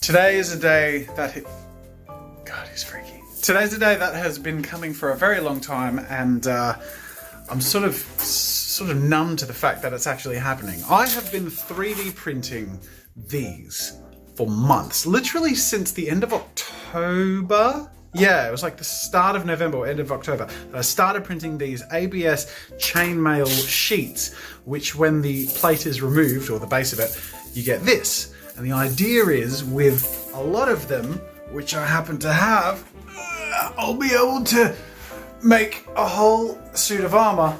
Today is a day that God, he's freaky. Today's a day that has been coming for a very long time, and I'm sort of numb to the fact that it's actually happening. I have been 3D printing these for months, literally since the end of October. Yeah, it was like the start of November or end of October that I started printing these ABS chainmail sheets, which when the plate is removed, or the base of it, you get this. And the idea is, with a lot of them, which I happen to have, I'll be able to make a whole suit of armor.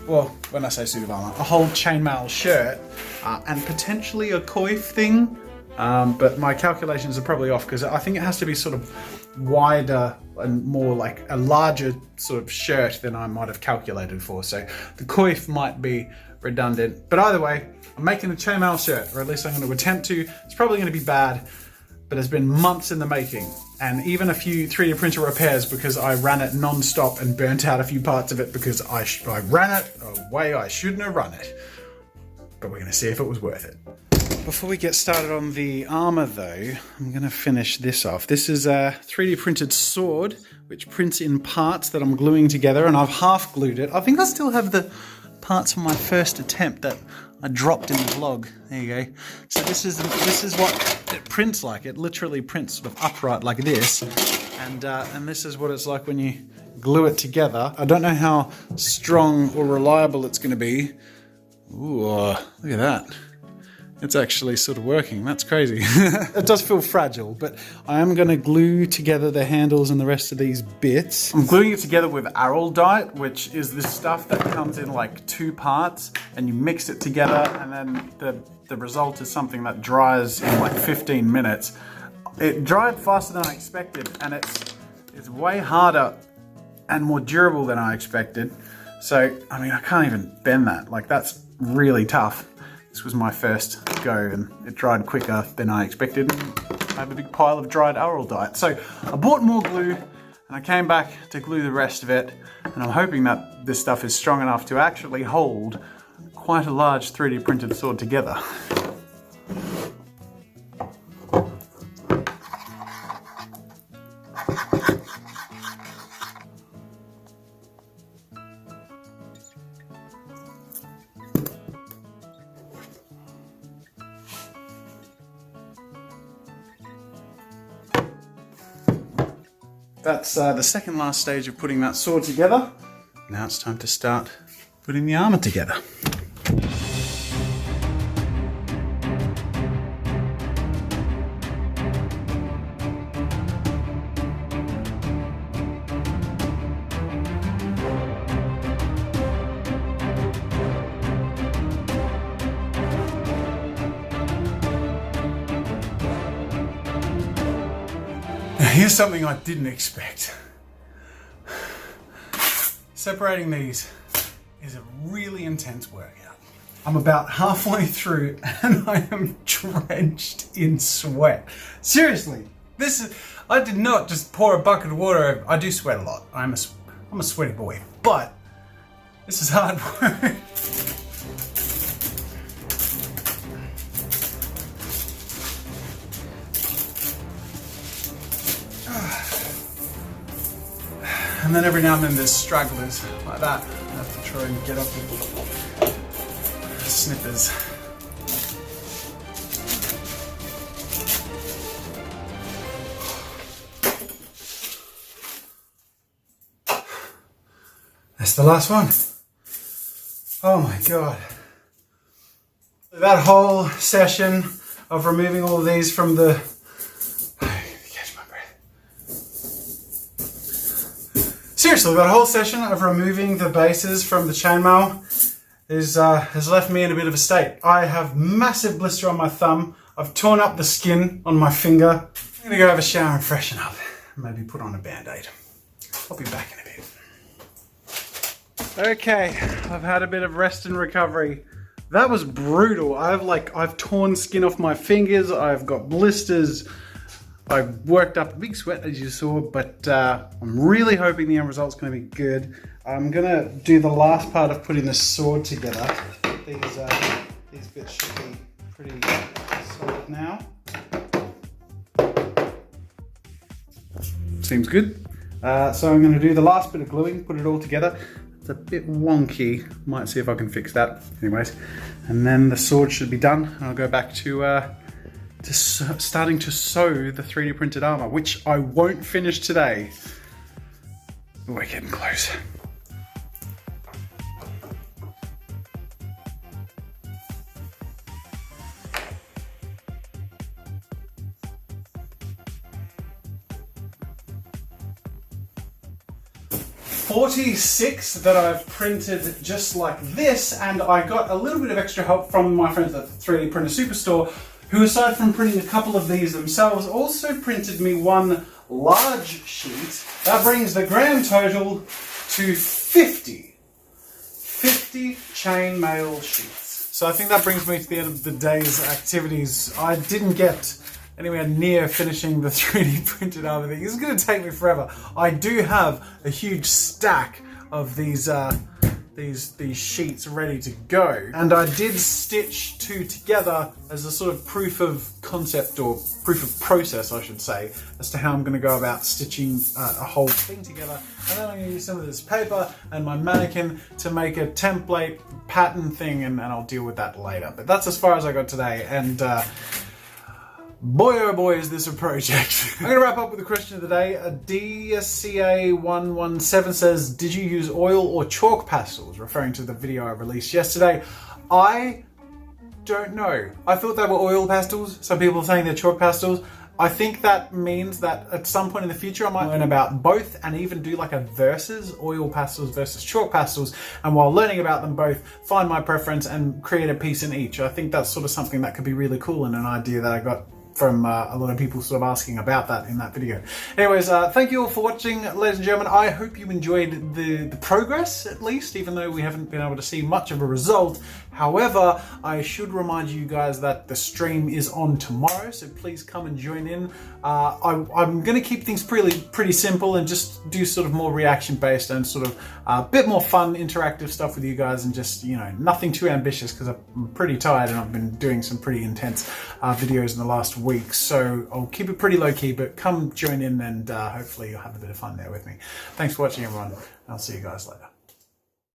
Well, when I say suit of armor, a whole chainmail shirt, and potentially a coif thing. But my calculations are probably off, because I think it has to be sort of wider and more like a larger sort of shirt than I might have calculated for. So the coif might be redundant. But either way, I'm making a chainmail shirt, or at least I'm going to attempt to. It's probably going to be bad, but it's been months in the making, and even a few 3D printer repairs, because I ran it non-stop and burnt out a few parts of it because I ran it a way I shouldn't have run it. But we're going to see if it was worth it. Before we get started on the armor though, I'm going to finish this off. This is a 3D printed sword, which prints in parts that I'm gluing together, and I've half glued it. I think I still have the parts from my first attempt that I dropped in the vlog. There you go. So this is what it prints like. It literally prints sort of upright like this, and this is what it's like when you glue it together. I don't know how strong or reliable it's going to be. Ooh, look at that. It's actually sort of working. That's crazy. It does feel fragile, but I am going to glue together the handles and the rest of these bits. I'm gluing it together with araldite, which is this stuff that comes in like 2 parts, and you mix it together, and then the result is something that dries in like 15 minutes. It dried faster than I expected, and it's way harder and more durable than I expected. So, I mean, I can't even bend that. Like, that's really tough. This was my first go, and it dried quicker than I expected. I have a big pile of dried araldite. So I bought more glue, and I came back to glue the rest of it, and I'm hoping that this stuff is strong enough to actually hold quite a large 3D printed sword together. That's the second last stage of putting that sword together. Now it's time to start putting the armor together. Here's something I didn't expect. Separating these is a really intense workout. I'm about halfway through and I am drenched in sweat. Seriously, I did not just pour a bucket of water over. I do sweat a lot. I'm a sweaty boy, but this is hard work. And then every now and then there's stragglers like that. I have to try and get up with snippers. That's the last one. Oh my God. That whole session of removing all of these from the Seriously, that whole session of removing the bases from the chainmail has left me in a bit of a state. I have massive blister on my thumb. I've torn up the skin on my finger. I'm going to go have a shower and freshen up. Maybe put on a band-aid. I'll be back in a bit. Okay, I've had a bit of rest and recovery. That was brutal. I've torn skin off my fingers. I've got blisters. I worked up a big sweat, as you saw, but I'm really hoping the end result's going to be good. I'm going to do the last part of putting the sword together. These bits should be pretty solid now. seems good. So I'm going to do the last bit of gluing, put it all together. It's a bit wonky. Might see if I can fix that. Anyways, and then the sword should be done. I'll go back to starting to sew the 3D printed armor, which I won't finish today. We're getting close. $46 that I've printed just like this, and I got a little bit of extra help from my friends at the 3D Printer Superstore, who aside from printing a couple of these themselves, also printed me one large sheet. That brings the grand total to 50 chainmail sheets. So I think that brings me to the end of the day's activities. I didn't get anywhere near finishing the 3D printed armor thing. This is going to take me forever. I do have a huge stack of these sheets ready to go, and I did stitch two together as a sort of proof of concept, or proof of process I should say, as to how I'm going to go about stitching a whole thing together. And then I'm going to use some of this paper and my mannequin to make a template pattern thing, and I'll deal with that later. But that's as far as I got today, and boy oh boy is this a project. I'm going to wrap up with the question of the day. DCA117 says, did you use oil or chalk pastels? Referring to the video I released yesterday. I don't know. I thought they were oil pastels. Some people are saying they're chalk pastels. I think that means that at some point in the future I might learn about both and even do like a versus, oil pastels versus chalk pastels, and while learning about them both, find my preference and create a piece in each. I think that's sort of something that could be really cool, and an idea that I got from a lot of people sort of asking about that in that video. Anyways, thank you all for watching, ladies and gentlemen. I hope you enjoyed the progress, at least, even though we haven't been able to see much of a result. However, I should remind you guys that the stream is on tomorrow, so please come and join in. I'm going to keep things pretty simple and just do sort of more reaction based and sort of a bit more fun, interactive stuff with you guys, and just, you know, nothing too ambitious because I'm pretty tired and I've been doing some pretty intense videos in the last week. So I'll keep it pretty low key, but come join in and hopefully you'll have a bit of fun there with me. Thanks for watching, everyone. I'll see you guys later.